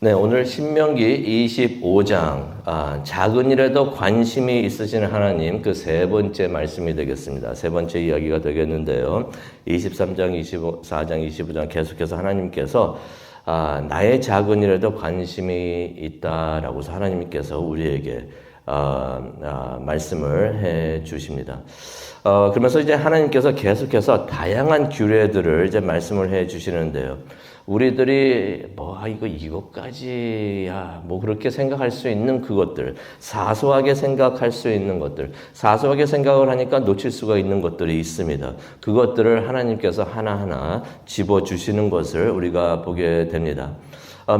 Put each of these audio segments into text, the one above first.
네, 오늘 신명기 25장, 작은 일에도 관심이 있으신 하나님, 그 세 번째 말씀이 되겠습니다. 세 번째 이야기가 되겠는데요. 23장, 24장, 25장 계속해서 하나님께서, 나의 작은 일에도 관심이 있다라고 해서 하나님께서 우리에게, 말씀을 해 주십니다. 그러면서 이제 하나님께서 계속해서 다양한 규례들을 이제 말씀을 해 주시는데요. 우리들이 이것까지야 그렇게 생각할 수 있는 그것들, 사소하게 생각할 수 있는 것들, 사소하게 생각을 하니까 놓칠 수가 있는 것들이 있습니다. 그것들을 하나님께서 하나하나 집어주시는 것을 우리가 보게 됩니다.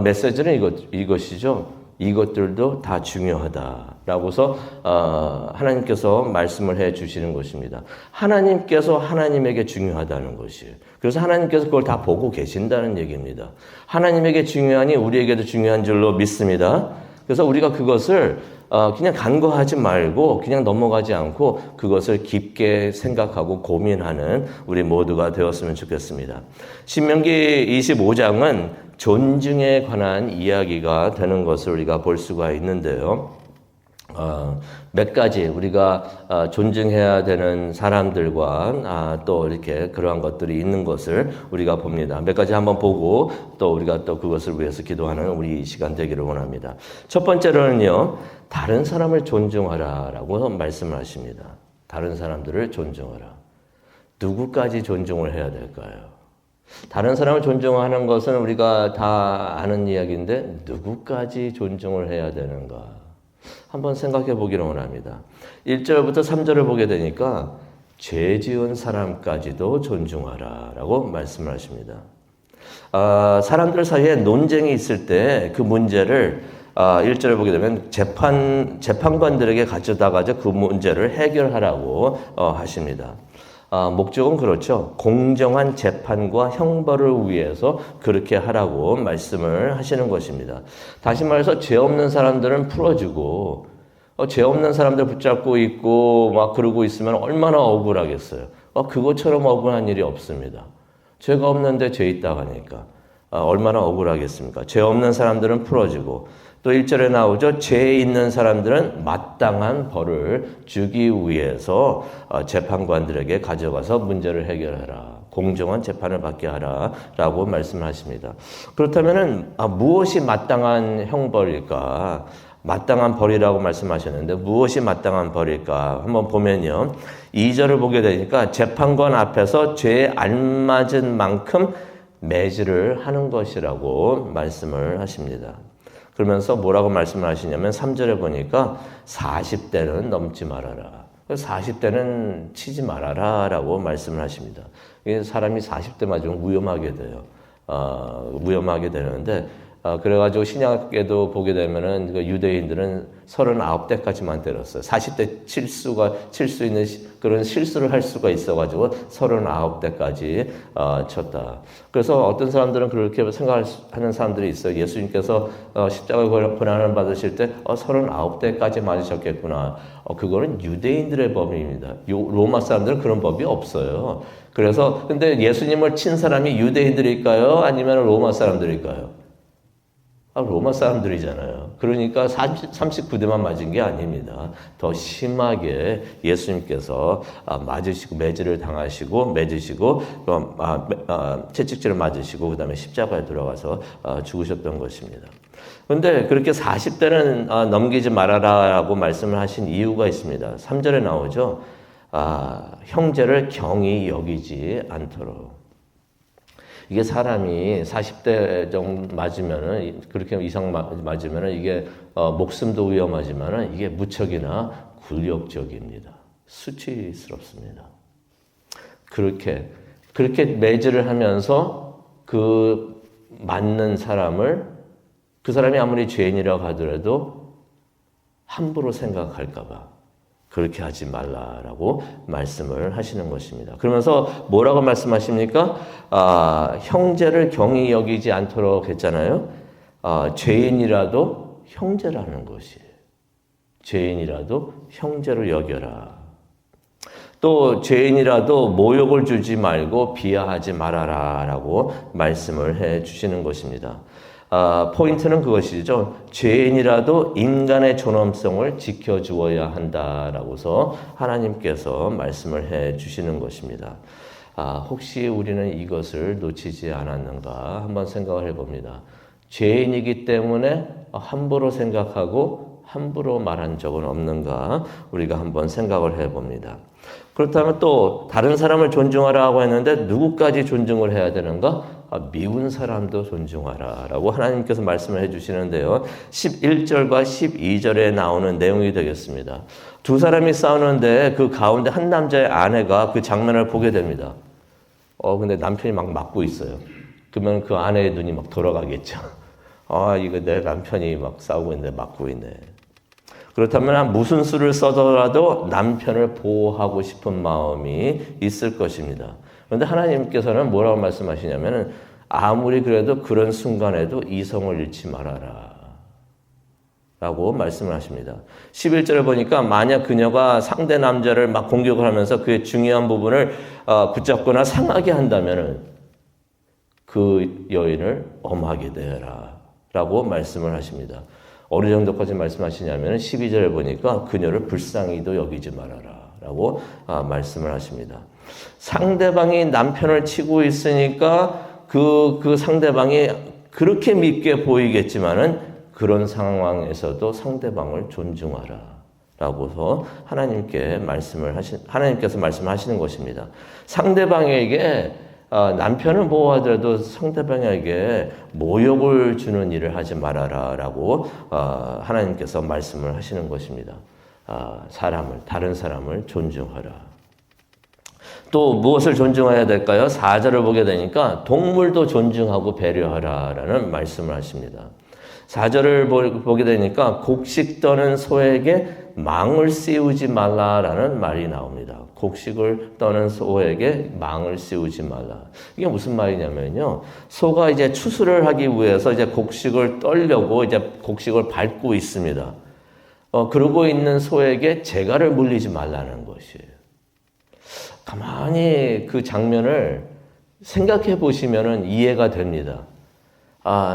메시지는 이것이죠. 이것들도 다 중요하다라고서 하나님께서 말씀을 해 주시는 것입니다. 하나님께서 하나님에게 중요하다는 것이에요. 그래서 하나님께서 그걸 다 보고 계신다는 얘기입니다. 하나님에게 중요하니 우리에게도 중요한 줄로 믿습니다. 그래서 우리가 그것을 그냥 간과하지 말고 그냥 넘어가지 않고 그것을 깊게 생각하고 고민하는 우리 모두가 되었으면 좋겠습니다. 신명기 25장은 존중에 관한 이야기가 되는 것을 우리가 볼 수가 있는데요. 몇 가지 우리가 존중해야 되는 사람들과 또 이렇게 그러한 것들이 있는 것을 우리가 봅니다. 몇 가지 한번 보고 또 우리가 또 그것을 위해서 기도하는 우리 시간 되기를 원합니다. 첫 번째로는요, 다른 사람을 존중하라라고 말씀을 하십니다. 다른 사람들을 존중하라. 누구까지 존중을 해야 될까요? 다른 사람을 존중하는 것은 우리가 다 아는 이야기인데 누구까지 존중을 해야 되는가? 한번 생각해 보기를 원합니다. 1절부터 3절을 보게 되니까 죄 지은 사람까지도 존중하라 라고 말씀을 하십니다. 사람들 사이에 논쟁이 있을 때 그 문제를 1절을 보게 되면 재판관들에게 가져다가 그 문제를 해결하라고 하십니다. 목적은 그렇죠. 공정한 재판과 형벌을 위해서 그렇게 하라고 말씀을 하시는 것입니다. 다시 말해서 죄 없는 사람들은 풀어주고 죄 없는 사람들 붙잡고 있고 막 그러고 있으면 얼마나 억울하겠어요. 그것처럼 억울한 일이 없습니다. 죄가 없는데 죄 있다고 하니까 얼마나 억울하겠습니까? 죄 없는 사람들은 풀어주고 또 1절에 나오죠. 죄 있는 사람들은 마땅한 벌을 주기 위해서 재판관들에게 가져가서 문제를 해결하라. 공정한 재판을 받게 하라라고 말씀을 하십니다. 그렇다면은 무엇이 마땅한 형벌일까? 마땅한 벌이라고 말씀하셨는데 무엇이 마땅한 벌일까? 한번 보면요. 2절을 보게 되니까 재판관 앞에서 죄에 알맞은 만큼 매질을 하는 것이라고 말씀을 하십니다. 그러면서 뭐라고 말씀을 하시냐면 3절에 보니까 40대는 넘지 말아라. 40대는 치지 말아라 라고 말씀을 하십니다. 사람이 40대 맞으면 위험하게 돼요. 위험하게 되는데 그래가지고 신약에도 보게 되면은 유대인들은 39대까지만 때렸어요. 40대 칠 수 있는 그런 실수를 할 수가 있어가지고 39대까지 쳤다. 그래서 어떤 사람들은 그렇게 생각하는 사람들이 있어요. 예수님께서 십자가 고난을 받으실 때 39대까지 맞으셨겠구나. 그거는 유대인들의 법입니다. 로마 사람들은 그런 법이 없어요. 그래서 근데 예수님을 친 사람이 유대인들일까요? 아니면 로마 사람들일까요? 로마 사람들이잖아요. 그러니까 39대만 맞은 게 아닙니다. 더 심하게 예수님께서 맞으시고 매질을 당하시고 맺으시고 채찍질을 맞으시고 그 다음에 십자가에 들어가서 죽으셨던 것입니다. 그런데 그렇게 40대는 넘기지 말아라라고 말씀을 하신 이유가 있습니다. 3절에 나오죠. 형제를 경히 여기지 않도록. 이게 사람이 40대 정도 맞으면은, 그렇게 이상 맞으면은 이게, 목숨도 위험하지만은 이게 무척이나 굴욕적입니다. 수치스럽습니다. 그렇게 매질을 하면서 그 맞는 사람을, 그 사람이 아무리 죄인이라고 하더라도 함부로 생각할까봐. 그렇게 하지 말라라고 말씀을 하시는 것입니다. 그러면서 뭐라고 말씀하십니까? 형제를 경히 여기지 않도록 했잖아요. 죄인이라도 형제라는 것이에요. 죄인이라도 형제로 여겨라. 또 죄인이라도 모욕을 주지 말고 비하하지 말아라라고 말씀을 해 주시는 것입니다. 포인트는 그것이죠. 죄인이라도 인간의 존엄성을 지켜주어야 한다라고서 하나님께서 말씀을 해 주시는 것입니다. 혹시 우리는 이것을 놓치지 않았는가 한번 생각을 해봅니다. 죄인이기 때문에 함부로 생각하고 함부로 말한 적은 없는가 우리가 한번 생각을 해봅니다. 그렇다면 또 다른 사람을 존중하라고 했는데 누구까지 존중을 해야 되는가? 미운 사람도 존중하라 라고 하나님께서 말씀을 해주시는데요. 11절과 12절에 나오는 내용이 되겠습니다. 두 사람이 싸우는데 그 가운데 한 남자의 아내가 그 장면을 보게 됩니다. 근데 남편이 막 맞고 있어요. 그러면 그 아내의 눈이 막 돌아가겠죠. 이거 내 남편이 막 싸우고 있는데 맞고 있네. 그렇다면 무슨 수를 써더라도 남편을 보호하고 싶은 마음이 있을 것입니다. 그런데 하나님께서는 뭐라고 말씀하시냐면 아무리 그래도 그런 순간에도 이성을 잃지 말아라 라고 말씀을 하십니다. 11절을 보니까 만약 그녀가 상대 남자를 막 공격을 하면서 그의 중요한 부분을 붙잡거나 상하게 한다면 그 여인을 엄하게 대해라 라고 말씀을 하십니다. 어느 정도까지 말씀하시냐면 12절에 보니까 그녀를 불쌍히도 여기지 말아라 라고 말씀을 하십니다. 상대방이 남편을 치고 있으니까 그 상대방이 그렇게 믿게 보이겠지만은 그런 상황에서도 상대방을 존중하라 라고서 하나님께서 말씀하시는 것입니다. 상대방에게 남편을 보호하더라도 상대방에게 모욕을 주는 일을 하지 말아라 라고 하나님께서 말씀을 하시는 것입니다. 다른 사람을 존중하라. 또 무엇을 존중해야 될까요? 4절을 보게 되니까 동물도 존중하고 배려하라라는 말씀을 하십니다. 4절을 보게 되니까 곡식 떠는 소에게 망을 씌우지 말라라는 말이 나옵니다. 곡식을 떠는 소에게 망을 씌우지 말라. 이게 무슨 말이냐면요. 소가 이제 추수를 하기 위해서 이제 곡식을 떨려고 이제 곡식을 밟고 있습니다. 그러고 있는 소에게 재갈을 물리지 말라는 것이에요. 가만히 그 장면을 생각해 보시면은 이해가 됩니다.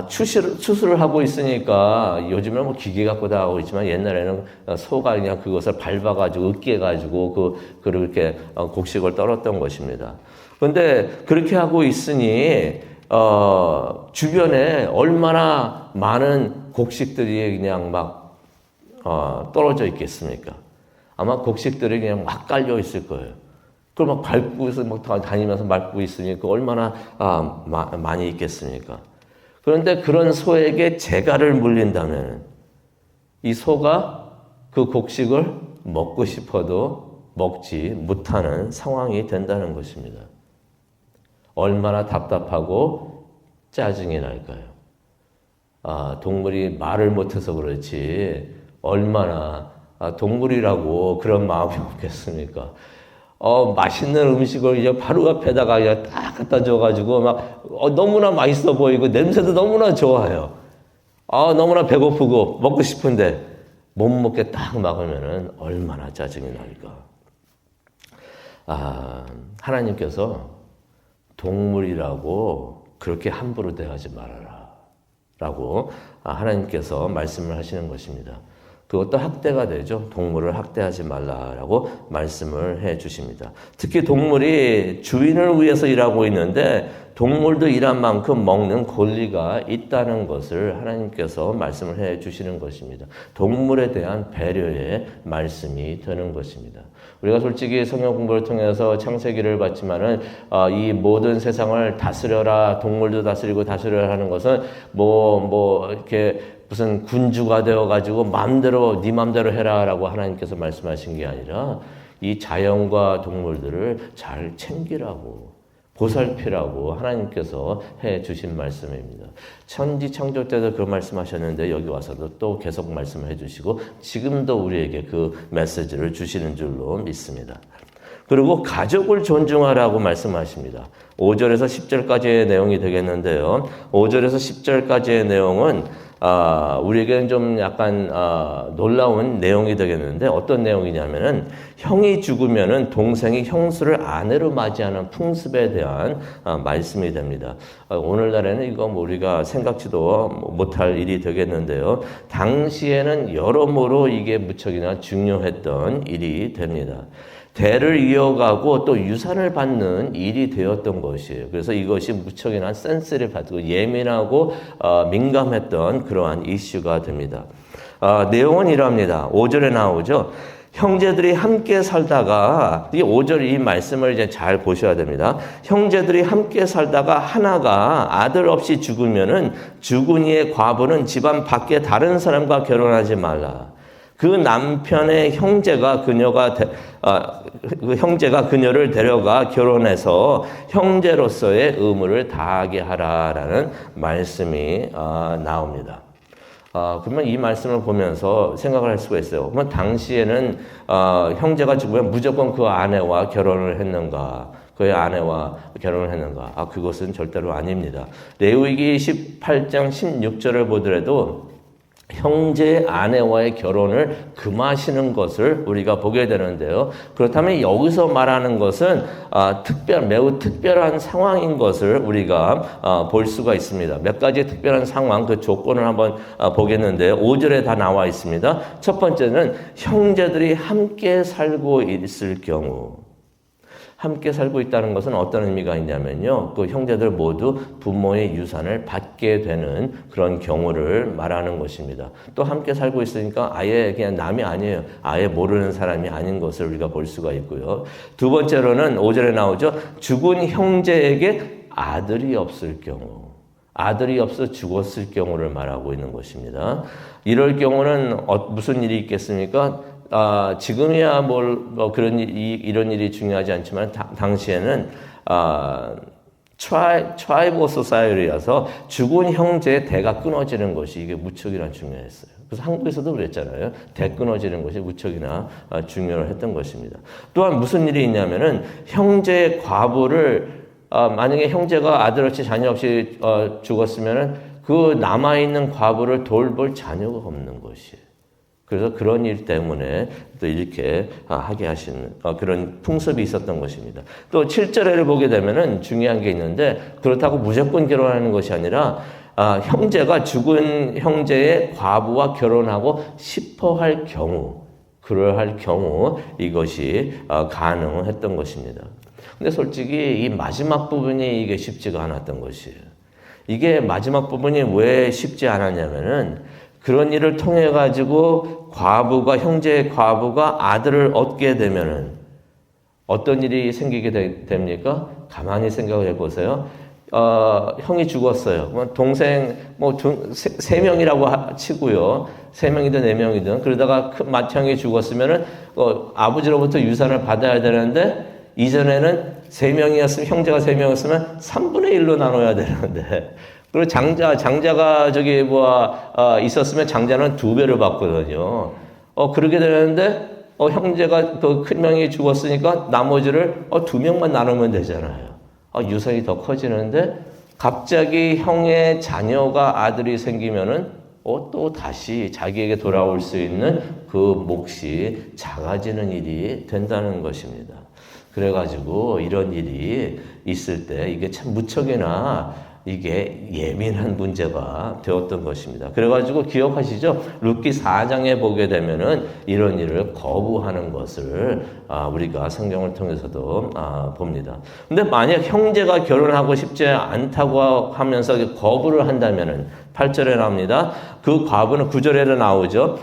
추수를 하고 있으니까 요즘은 뭐 기계 갖고 다 하고 있지만 옛날에는 소가 그냥 그것을 밟아가지고 으깨가지고 그렇게 곡식을 떨었던 것입니다. 그런데 그렇게 하고 있으니 주변에 얼마나 많은 곡식들이 그냥 막 떨어져 있겠습니까? 아마 곡식들이 그냥 막 깔려 있을 거예요. 그걸 막 밟고 있어, 막 다니면서 밟고 있으니까 얼마나 많이 있겠습니까? 그런데 그런 소에게 재갈을 물린다면 이 소가 그 곡식을 먹고 싶어도 먹지 못하는 상황이 된다는 것입니다. 얼마나 답답하고 짜증이 날까요? 동물이 말을 못해서 그렇지 얼마나 동물이라고 그런 마음이 없겠습니까? 맛있는 음식을 이제 바로 앞에다가 그냥 딱 갖다 줘가지고 막 너무나 맛있어 보이고 냄새도 너무나 좋아요. 너무나 배고프고 먹고 싶은데 못 먹게 딱 막으면은 얼마나 짜증이 날까. 하나님께서 동물이라고 그렇게 함부로 대하지 말아라 라고 하나님께서 말씀을 하시는 것입니다. 그것도 학대가 되죠. 동물을 학대하지 말라라고 말씀을 해 주십니다. 특히 동물이 주인을 위해서 일하고 있는데 동물도 일한 만큼 먹는 권리가 있다는 것을 하나님께서 말씀을 해 주시는 것입니다. 동물에 대한 배려의 말씀이 되는 것입니다. 우리가 솔직히 성경 공부를 통해서 창세기를 봤지만은 이 모든 세상을 다스려라, 동물도 다스리고 다스려라 하는 것은 이렇게 무슨 군주가 되어가지고 네 맘대로 해라라고 하나님께서 말씀하신 게 아니라 이 자연과 동물들을 잘 챙기라고 보살피라고 하나님께서 해 주신 말씀입니다. 천지 창조 때도 그 말씀하셨는데 여기 와서도 또 계속 말씀을 해 주시고 지금도 우리에게 그 메시지를 주시는 줄로 믿습니다. 그리고 가족을 존중하라고 말씀하십니다. 5절에서 10절까지의 내용이 되겠는데요. 5절에서 10절까지의 내용은 우리에게는 좀 약간 놀라운 내용이 되겠는데 어떤 내용이냐면은 형이 죽으면은 동생이 형수를 아내로 맞이하는 풍습에 대한 말씀이 됩니다. 오늘날에는 이거 뭐 우리가 생각지도 못할 일이 되겠는데요. 당시에는 여러모로 이게 무척이나 중요했던 일이 됩니다. 대를 이어가고 또 유산을 받는 일이 되었던 것이에요. 그래서 이것이 무척이나 센스를 받고 예민하고 민감했던 그러한 이슈가 됩니다. 내용은 이럽니다. 5절에 나오죠. 형제들이 함께 살다가 이 5절 이 말씀을 이제 잘 보셔야 됩니다. 형제들이 함께 살다가 하나가 아들 없이 죽으면은 죽은 이의 과부는 집안 밖에 다른 사람과 결혼하지 말라. 그 남편의 형제가 그녀를 데려가 결혼해서 형제로서의 의무를 다하게 하라라는 말씀이 나옵니다. 그러면 이 말씀을 보면서 생각을 할 수가 있어요. 그러면 당시에는 형제가 죽으면 무조건 그 아내와 결혼을 했는가? 그의 아내와 결혼을 했는가? 그것은 절대로 아닙니다. 레위기 18장 16절을 보더라도 형제의 아내와의 결혼을 금하시는 것을 우리가 보게 되는데요. 그렇다면 여기서 말하는 것은 매우 특별한 상황인 것을 우리가 볼 수가 있습니다. 몇 가지 특별한 상황, 그 조건을 한번 보겠는데요. 5절에 다 나와 있습니다. 첫 번째는 형제들이 함께 살고 있을 경우. 함께 살고 있다는 것은 어떤 의미가 있냐면요. 그 형제들 모두 부모의 유산을 받게 되는 그런 경우를 말하는 것입니다. 또 함께 살고 있으니까 아예 그냥 남이 아니에요. 아예 모르는 사람이 아닌 것을 우리가 볼 수가 있고요. 두 번째로는 5절에 나오죠. 죽은 형제에게 아들이 없을 경우. 아들이 없어 죽었을 경우를 말하고 있는 것입니다. 이럴 경우는 무슨 일이 있겠습니까? 지금이야 그런 이런 일이 중요하지 않지만 당시에는 트라이벌 소사이어티라서 죽은 형제의 대가 끊어지는 것이 이게 무척이나 중요했어요. 그래서 한국에서도 그랬잖아요. 대 끊어지는 것이 무척이나 중요했던 것입니다. 또한 무슨 일이 있냐면은 형제의 과부를 만약에 형제가 아들 없이 자녀 없이 죽었으면은 그 남아있는 과부를 돌볼 자녀가 없는 것이에요. 그래서 그런 일 때문에 또 이렇게 하게 하시는 그런 풍습이 있었던 것입니다. 또 7절에를 보게 되면은 중요한 게 있는데 그렇다고 무조건 결혼하는 것이 아니라 형제가 죽은 형제의 과부와 결혼하고 싶어 할 경우, 그러할 경우 이것이 가능했던 것입니다. 근데 솔직히 이 마지막 부분이 이게 쉽지가 않았던 것이에요. 이게 마지막 부분이 왜 쉽지 않았냐면은 그런 일을 통해 가지고 형제의 과부가 아들을 얻게 되면은 어떤 일이 생기게 됩니까? 가만히 생각을 해보세요. 형이 죽었어요. 동생 세 명이라고 치고요. 3명이든 4명이든 그러다가 큰 맏형이 죽었으면은 아버지로부터 유산을 받아야 되는데 이전에는 3명이었으면 형제가 3명이었으면 3분의 1로 나눠야 되는데. 그리고 장자가 있었으면 장자는 2배를 받거든요. 그렇게 되는데, 형제가 그 큰 명이 죽었으니까 나머지를 2명만 나누면 되잖아요. 유산이 더 커지는데, 갑자기 형의 자녀가 아들이 생기면은, 또 다시 자기에게 돌아올 수 있는 그 몫이 작아지는 일이 된다는 것입니다. 그래가지고 이런 일이 있을 때 이게 참 무척이나 이게 예민한 문제가 되었던 것입니다. 그래가지고 기억하시죠? 룻기 4장에 보게 되면은 이런 일을 거부하는 것을 우리가 성경을 통해서도 봅니다. 근데 만약 형제가 결혼하고 싶지 않다고 하면서 거부를 한다면은 8절에 나옵니다. 그 과부는 9절에도 나오죠.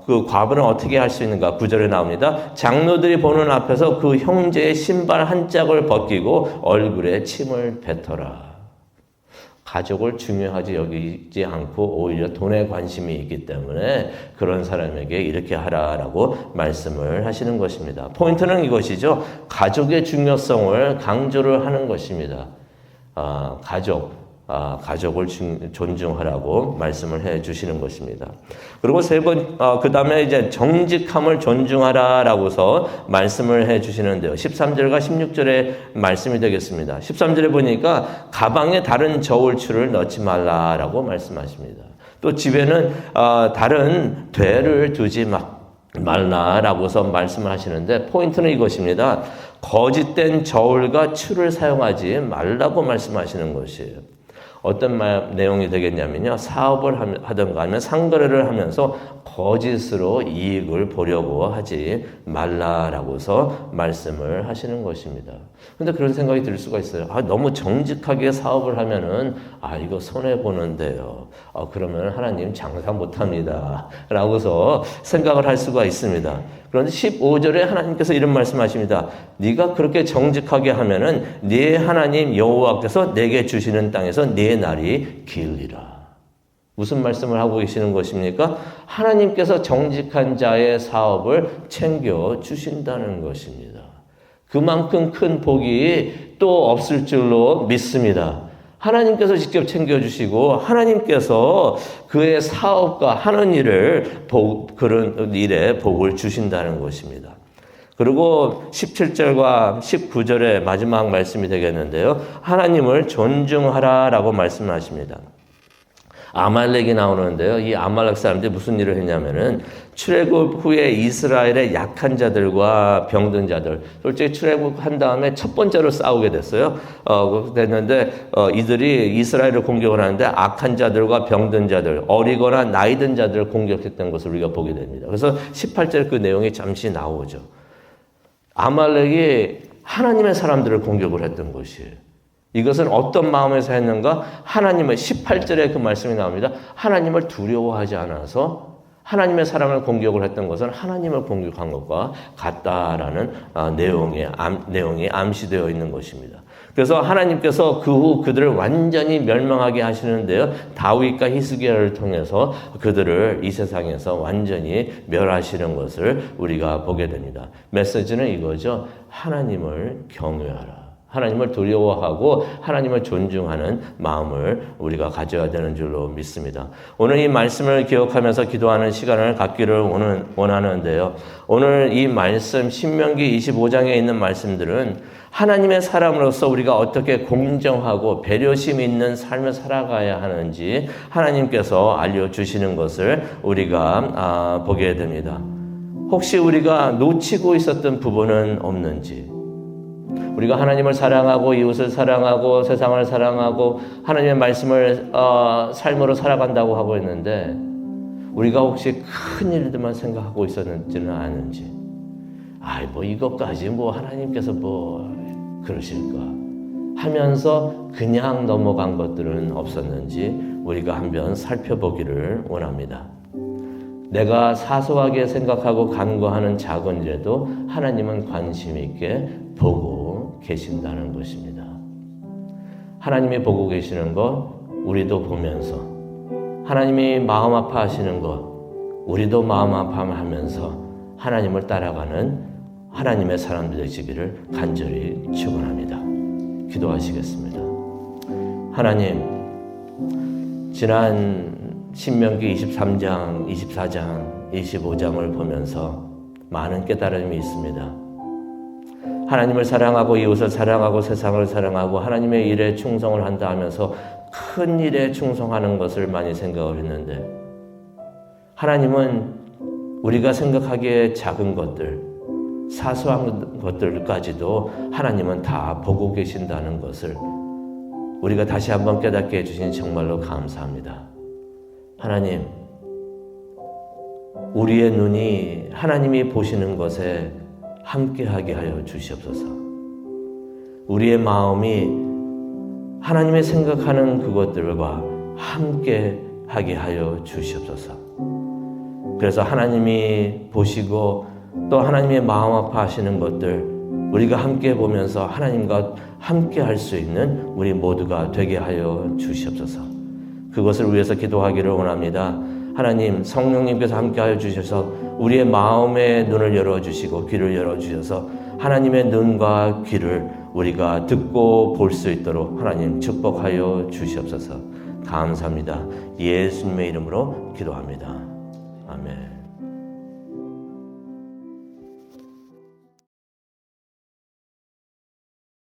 그 과부는 어떻게 할 수 있는가? 9절에 나옵니다. 장로들이 보는 앞에서 그 형제의 신발 한 짝을 벗기고 얼굴에 침을 뱉어라. 가족을 중요하지 여기지 않고 오히려 돈에 관심이 있기 때문에 그런 사람에게 이렇게 하라라고 말씀을 하시는 것입니다. 포인트는 이것이죠. 가족의 중요성을 강조를 하는 것입니다. 가족을 존중하라고 말씀을 해 주시는 것입니다. 그리고 그 다음에 이제 정직함을 존중하라라고서 말씀을 해 주시는데요. 13절과 16절의 말씀이 되겠습니다. 13절에 보니까 가방에 다른 저울추를 넣지 말라라고 말씀하십니다. 또 집에는 다른 되를 두지 말라라고서 말씀을 하시는데 포인트는 이것입니다. 거짓된 저울과 추를 사용하지 말라고 말씀하시는 것이에요. 어떤 내용이 되겠냐면요. 사업을 하든가 하면 상거래를 하면서 거짓으로 이익을 보려고 하지 말라라고서 말씀을 하시는 것입니다. 그런데 그런 생각이 들 수가 있어요. 너무 정직하게 사업을 하면은 이거 손해보는데요. 그러면 하나님 장사 못합니다. 라고서 생각을 할 수가 있습니다. 그런데 15절에 하나님께서 이런 말씀하십니다. 네가 그렇게 정직하게 하면은 네 하나님 여호와께서 내게 주시는 땅에서 네 날이 길리라. 무슨 말씀을 하고 계시는 것입니까? 하나님께서 정직한 자의 사업을 챙겨 주신다는 것입니다. 그만큼 큰 복이 또 없을 줄로 믿습니다. 하나님께서 직접 챙겨주시고 하나님께서 그의 사업과 하는 일을 그런 일에 복을 주신다는 것입니다. 그리고 17절과 19절의 마지막 말씀이 되겠는데요. 하나님을 존중하라라고 말씀하십니다. 아말렉이 나오는데요. 이 아말렉 사람들이 무슨 일을 했냐면은 출애굽 후에 이스라엘의 약한 자들과 병든 자들, 솔직히 출애굽한 다음에 첫 번째로 싸우게 됐어요. 됐는데 이들이 이스라엘을 공격을 하는데 악한 자들과 병든 자들, 어리거나 나이 든 자들을 공격했던 것을 우리가 보게 됩니다. 그래서 18절 그 내용이 잠시 나오죠. 아말렉이 하나님의 사람들을 공격을 했던 것이에요. 이것은 어떤 마음에서 했는가? 하나님을 18절에 그 말씀이 나옵니다. 하나님을 두려워하지 않아서 하나님의 사람을 공격을 했던 것은 하나님을 공격한 것과 같다라는 내용이 암시되어 있는 것입니다. 그래서 하나님께서 그 후 그들을 완전히 멸망하게 하시는데요. 다윗과 히스기야를 통해서 그들을 이 세상에서 완전히 멸하시는 것을 우리가 보게 됩니다. 메시지는 이거죠. 하나님을 경외하라. 하나님을 두려워하고 하나님을 존중하는 마음을 우리가 가져야 되는 줄로 믿습니다. 오늘 이 말씀을 기억하면서 기도하는 시간을 갖기를 원하는데요. 오늘 이 말씀 신명기 25장에 있는 말씀들은 하나님의 사람으로서 우리가 어떻게 공정하고 배려심 있는 삶을 살아가야 하는지 하나님께서 알려주시는 것을 우리가 보게 됩니다. 혹시 우리가 놓치고 있었던 부분은 없는지, 우리가 하나님을 사랑하고 이웃을 사랑하고 세상을 사랑하고 하나님의 말씀을 삶으로 살아간다고 하고 있는데 우리가 혹시 큰 일들만 생각하고 있었는지는 아는지, 이것까지 하나님께서 그러실까 하면서 그냥 넘어간 것들은 없었는지 우리가 한번 살펴보기를 원합니다. 내가 사소하게 생각하고 간구하는 작은 일에도 하나님은 관심 있게 보고 계신다는 것입니다. 하나님이 보고 계시는 것 우리도 보면서, 하나님이 마음 아파하시는 것 우리도 마음 아파하면서 하나님을 따라가는 하나님의 사람들 되시기를 간절히 축원합니다. 기도하시겠습니다. 하나님, 지난 신명기 23장, 24장, 25장을 보면서 많은 깨달음이 있습니다. 하나님을 사랑하고 이웃을 사랑하고 세상을 사랑하고 하나님의 일에 충성을 한다 하면서 큰 일에 충성하는 것을 많이 생각을 했는데, 하나님은 우리가 생각하기에 작은 것들, 사소한 것들까지도 하나님은 다 보고 계신다는 것을 우리가 다시 한번 깨닫게 해주신 정말로 감사합니다. 하나님, 우리의 눈이 하나님이 보시는 것에 함께하게 하여 주시옵소서. 우리의 마음이 하나님의 생각하는 그것들과 함께하게 하여 주시옵소서. 그래서 하나님이 보시고 또 하나님의 마음 아파하시는 것들 우리가 함께 보면서 하나님과 함께 할 수 있는 우리 모두가 되게 하여 주시옵소서. 그것을 위해서 기도하기를 원합니다. 하나님, 성령님께서 함께 하여 주셔서 우리의 마음의 눈을 열어주시고 귀를 열어주셔서 하나님의 눈과 귀를 우리가 듣고 볼 수 있도록 하나님 축복하여 주시옵소서. 감사합니다. 예수님의 이름으로 기도합니다. 아멘.